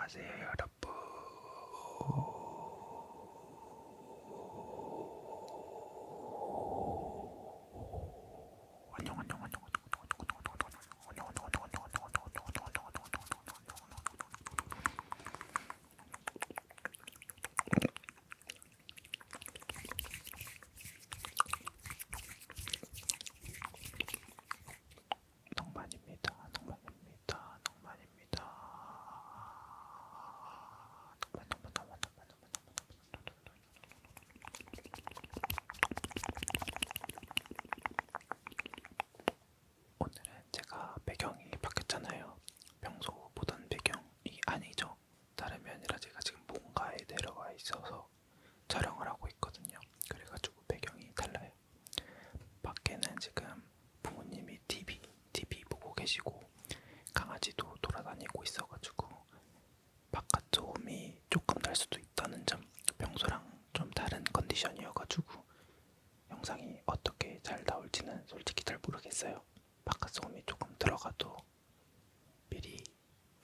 안녕하세요, 여러분. 안녕, 안녕, 안녕, 안녕, 안녕, 안녕, 안녕, 안녕, 안녕, 안녕, 안녕, 안녕, 안녕, 안녕, 낭만입니다, 낭만입니다, 낭만입니다. 낭만, 낭만, 낭만, 낭만, 낭만, 낭만. 오늘은 제가 배경이 바뀌었잖아요. 평소 보던 배경이 아니죠. 다름이 아니라 제가 지금 본가에 내려와 있어서 촬영을 하고 있거든요. 그래가지고 배경이 달라요. 밖에는 지금 부모님이 TV 보고 계시고 강아지도 돌아다니고 있어가지고 바깥 소음이 조금 날 수도 있다는 점, 평소랑 좀 다른 컨디션이어가지고 영상이 어떻게 잘 나올지는 솔직히 잘 모르겠어요. 바깥 소음이 조금 들어가도 미리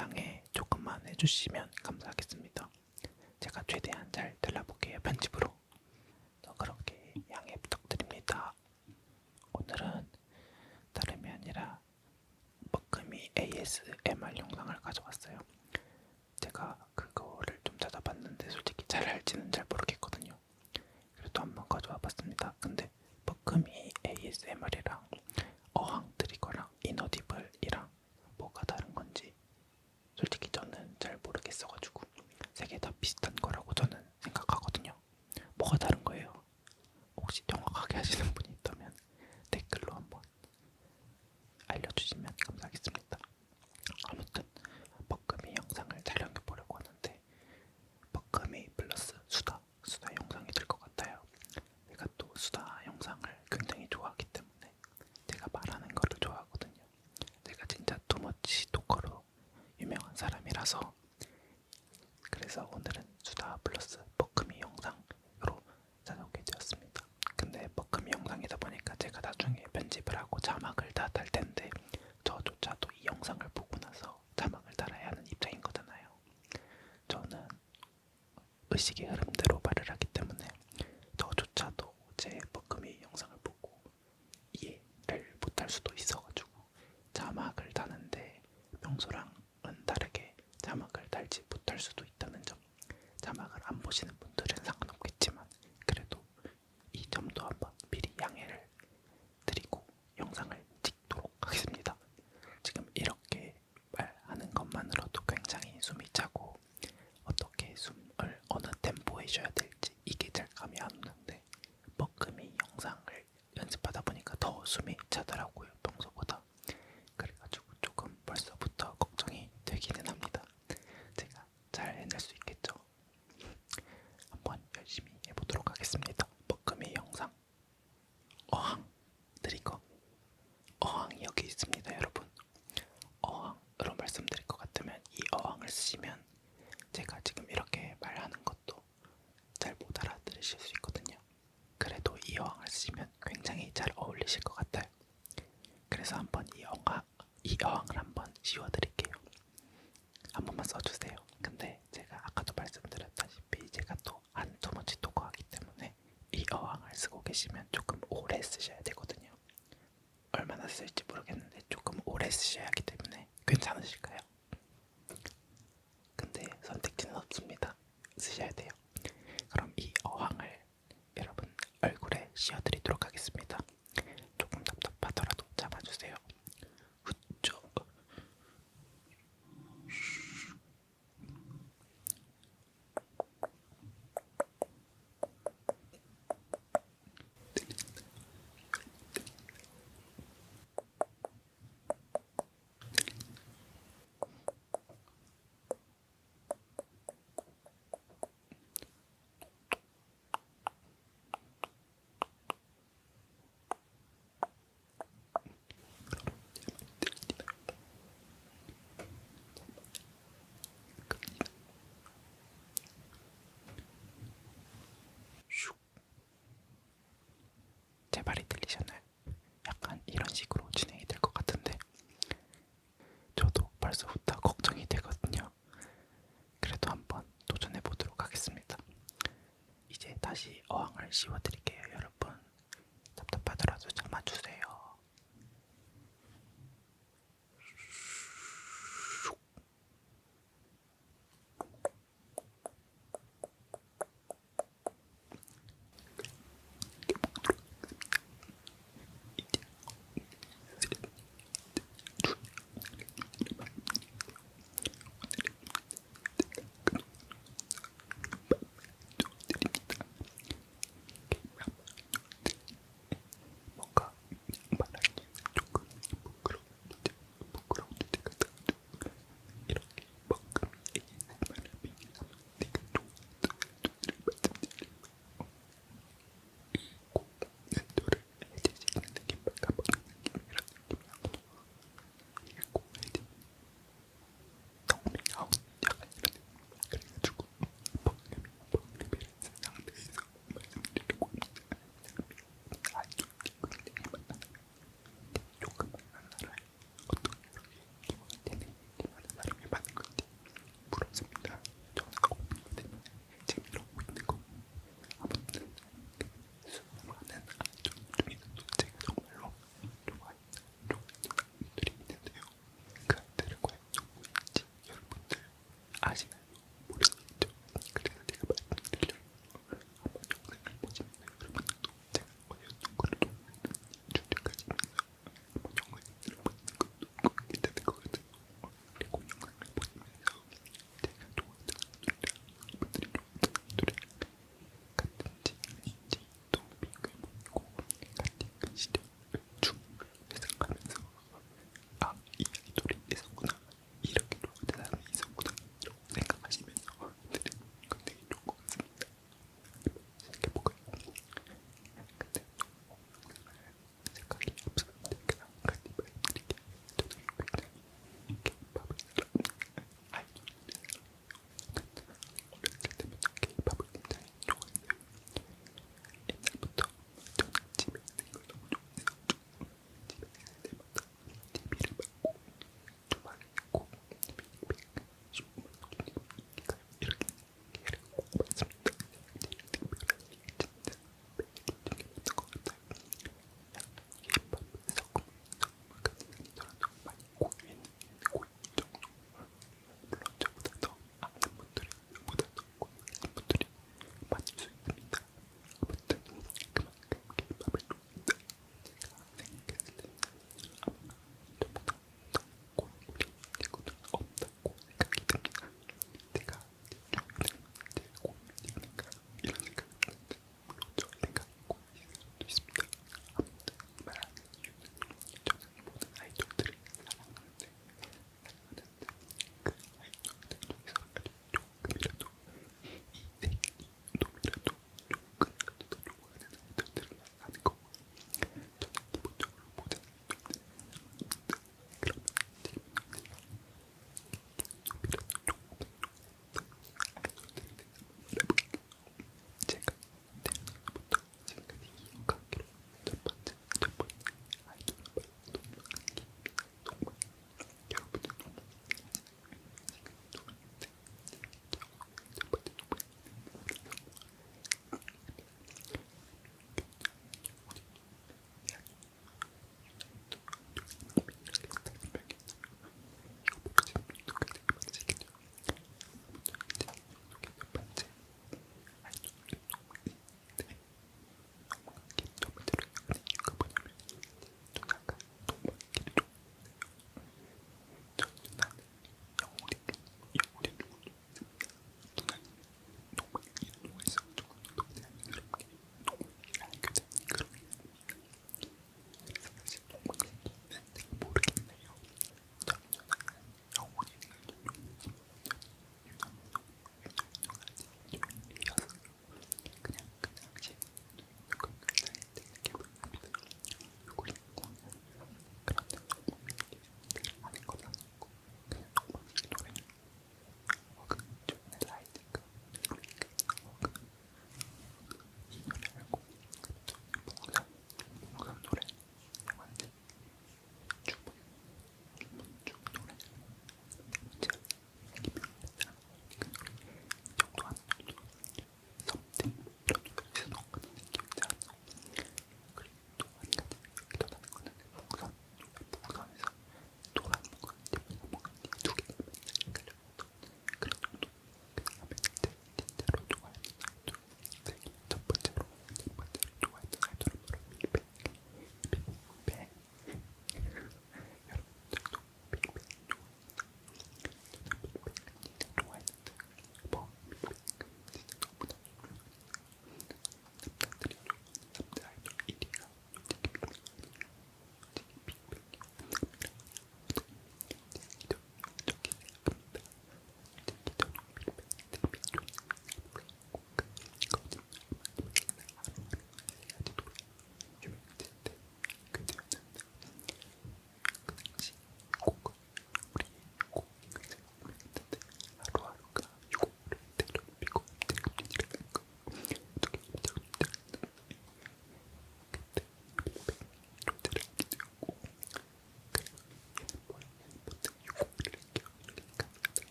양해 조금만 해주시면 감사하겠습니다. 제가 최대한 잘 잘라볼게요, 편집으로. 그렇게 양해 부탁드립니다. 오늘은 다름이 아니라 먹금이 ASMR 영상을 가져왔어요. 제가 그거를 좀 찾아봤는데 솔직히 잘 할지는 잘 모르겠거든요. 그래도 한번 가져와 봤습니다. 근데 먹금이 ASMR이랑 어항 트리거랑 이너디블이랑 뭐가 다른 건지 솔직히 저는 잘 모르겠어가지고 세 개 다 비슷한 거라고 저는 생각하거든요. 뭐가 다른 거예요? 혹시 정확하게 하시는 분이 있다면 댓글로 한번 알려주시면 감사하겠습니다. 아무튼 먹금이 영상을 촬영해 보려고 하는데 먹금이 플러스 수다 영상이 될 것 같아요. 제가 또 수다 영상을 굉장히 좋아하기 때문에 제가 말하는 거를 좋아하거든요. 제가 진짜 투머치 토커로 유명한 사람이라서. 그래서 오늘은 수다 플러스 먹금이 영상으로 찾아오게 되었습니다. 근데 먹금이 영상이다 보니까 제가 나중에 편집을 하고 자막을 다 달 텐데 저조차도 이 영상을 보고 나서 자막을 달아야 하는 입장인 거잖아요. 저는 의식의 흐름대로 말을 하기 때문에 저조차도 제 먹금이 영상을 보고 이해를 못할 수도 있어가지고 자막을 다는데 평소랑은 다르게 자막을 달지 못할 수도 있다는 점, 자막을 안 보시는 분들은 상관없겠지만 그래도 이 점도 한번 미리 양해를 드리고 영상을 찍도록 하겠습니다. 지금 이렇게 말하는 것만으로도 굉장히 숨이 차고 어떻게 숨을 어느 템포에 쉬어야 될지 이게 잘 감이 안 오는데 먹금이 영상을 연습하다 보니까 더 숨이 차더라고요, 평소보다. 그래가지고 조금 벌써부터 걱정이 되기는 합니다. 제가 잘 해낼 수 있겠죠? 한번 열심히 해보도록 하겠습니다. 먹금이 영상 어항 트리거, 어항이 여기 있습니다, 여러분. 어항으로 말씀드릴 것 같으면 이 어항을 쓰시면 제가 지금 이렇게 말하는 것도 잘 못 알아들으실 수 있거든요. 그래도 이 어항을 쓰시면 굉장히 잘 어울리실 것 같아요. 그래서 한번 이 어항을 한번 씌워드릴게요. 한 번만 써주세요. 근데 제가 아까도 말씀드렸다시피 제가 또 한 투머치 토커하기 때문에 이 어항을 쓰고 계시면 조금 오래 쓰셔야 되거든요. 얼마나 쓸지 모르겠는데 조금 오래 쓰셔야 하기 때문에 괜찮으실까요? 근데 선택지는 없습니다. 쓰셔야 돼요. 그럼 이 어항을 여러분 얼굴에 씌워드리도록 하겠습니다. 조금 답답하더라도 참아주세요. 후쪽. 다시 어항을 씌워드릴게요.